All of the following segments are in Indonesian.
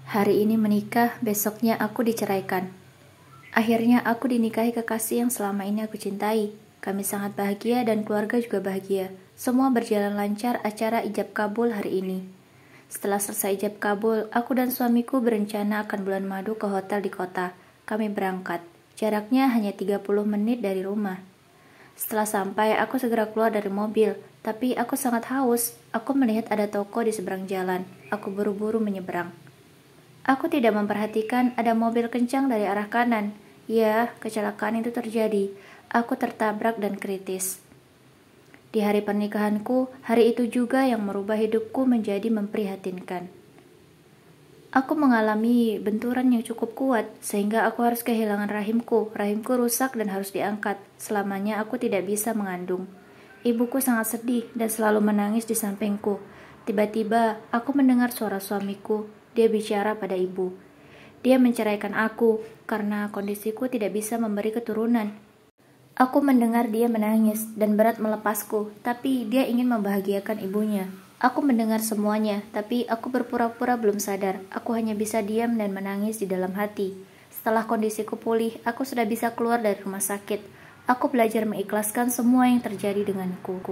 Hari ini menikah, besoknya aku diceraikan. Akhirnya aku dinikahi kekasih yang selama ini aku cintai. Kami sangat bahagia dan keluarga juga bahagia. Semua berjalan lancar acara ijab kabul hari ini. Setelah selesai ijab kabul, aku dan suamiku berencana akan bulan madu ke hotel di kota. Kami berangkat. Jaraknya hanya 30 menit dari rumah. Setelah sampai, aku segera keluar dari mobil. Tapi aku sangat haus. Aku melihat ada toko di seberang jalan. Aku buru-buru menyeberang. Aku tidak memperhatikan ada mobil kencang dari arah kanan. Ya, kecelakaan itu terjadi. Aku tertabrak dan kritis. Di hari pernikahanku, hari itu juga yang merubah hidupku menjadi memprihatinkan. Aku mengalami benturan yang cukup kuat, sehingga aku harus kehilangan rahimku. Rahimku rusak dan harus diangkat. Selamanya aku tidak bisa mengandung. Ibuku sangat sedih dan selalu menangis di sampingku. Tiba-tiba, aku mendengar suara suamiku. Dia bicara pada ibu. Dia menceraikan aku karena kondisiku tidak bisa memberi keturunan. Aku mendengar dia menangis dan berat melepasku, tapi dia ingin membahagiakan ibunya. Aku mendengar semuanya, tapi aku berpura-pura belum sadar. Aku hanya bisa diam dan menangis di dalam hati. Setelah kondisiku pulih, aku sudah bisa keluar dari rumah sakit. Aku belajar mengikhlaskan semua yang terjadi denganku.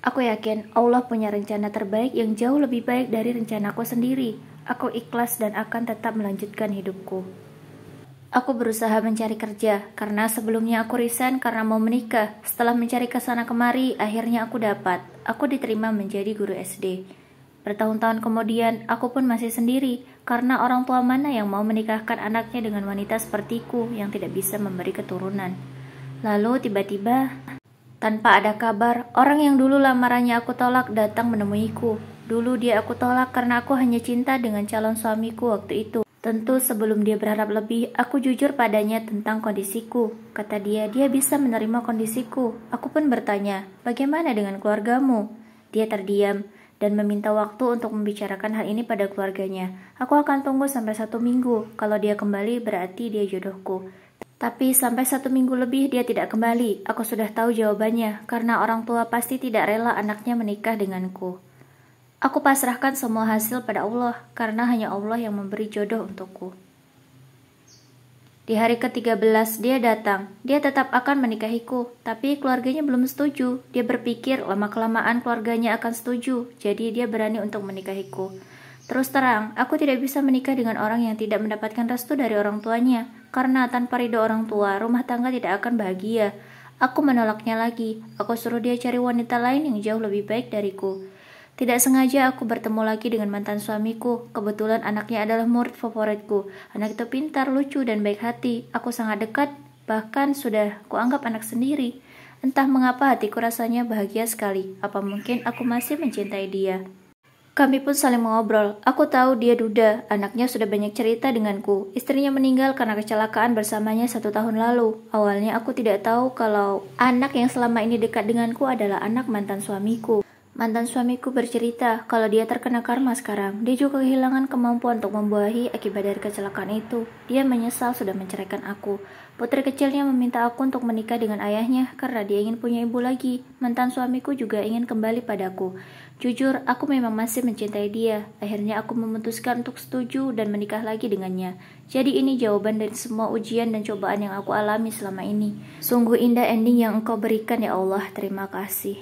Aku yakin Allah punya rencana terbaik yang jauh lebih baik dari rencanaku sendiri. Aku ikhlas dan akan tetap melanjutkan hidupku. Aku berusaha mencari kerja, karena sebelumnya aku resign karena mau menikah. Setelah mencari kesana kemari, akhirnya aku dapat. Aku diterima menjadi guru SD. Bertahun-tahun kemudian, aku pun masih sendiri, karena orang tua mana yang mau menikahkan anaknya dengan wanita sepertiku yang tidak bisa memberi keturunan. Lalu tiba-tiba, tanpa ada kabar, orang yang dulu lamarannya aku tolak datang menemuiku. Dulu dia aku tolak karena aku hanya cinta dengan calon suamiku waktu itu. Tentu sebelum dia berharap lebih, aku jujur padanya tentang kondisiku. Kata dia bisa menerima kondisiku. Aku pun bertanya, bagaimana dengan keluargamu? Dia terdiam dan meminta waktu untuk membicarakan hal ini pada keluarganya. Aku akan tunggu sampai 1 minggu. Kalau dia kembali berarti dia jodohku. Tapi sampai 1 minggu lebih dia tidak kembali. Aku sudah tahu jawabannya, karena orang tua pasti tidak rela anaknya menikah denganku. Aku pasrahkan semua hasil pada Allah, karena hanya Allah yang memberi jodoh untukku. Di hari ke-13 dia datang. Dia tetap akan menikahiku, tapi keluarganya belum setuju. Dia berpikir lama-kelamaan keluarganya akan setuju, jadi dia berani untuk menikahiku. Terus terang, aku tidak bisa menikah dengan orang yang tidak mendapatkan restu dari orang tuanya, karena tanpa ridho orang tua, rumah tangga tidak akan bahagia. Aku menolaknya lagi. Aku suruh dia cari wanita lain yang jauh lebih baik dariku. Tidak sengaja aku bertemu lagi dengan mantan suamiku. Kebetulan anaknya adalah murid favoritku. Anak itu pintar, lucu, dan baik hati. Aku sangat dekat, bahkan sudah kuanggap anak sendiri. Entah mengapa hatiku rasanya bahagia sekali. Apa mungkin aku masih mencintai dia? Kami pun saling mengobrol. Aku tahu dia duda. Anaknya sudah banyak cerita denganku. Istrinya meninggal karena kecelakaan bersamanya 1 tahun lalu. Awalnya aku tidak tahu kalau anak yang selama ini dekat denganku adalah anak mantan suamiku. Mantan suamiku bercerita kalau dia terkena karma sekarang. Dia juga kehilangan kemampuan untuk membuahi akibat dari kecelakaan itu. Dia menyesal sudah menceraikan aku. Putri kecilnya meminta aku untuk menikah dengan ayahnya karena dia ingin punya ibu lagi. Mantan suamiku juga ingin kembali padaku. Jujur, aku memang masih mencintai dia. Akhirnya aku memutuskan untuk setuju dan menikah lagi dengannya. Jadi ini jawaban dari semua ujian dan cobaan yang aku alami selama ini. Sungguh indah ending yang Engkau berikan ya Allah. Terima kasih.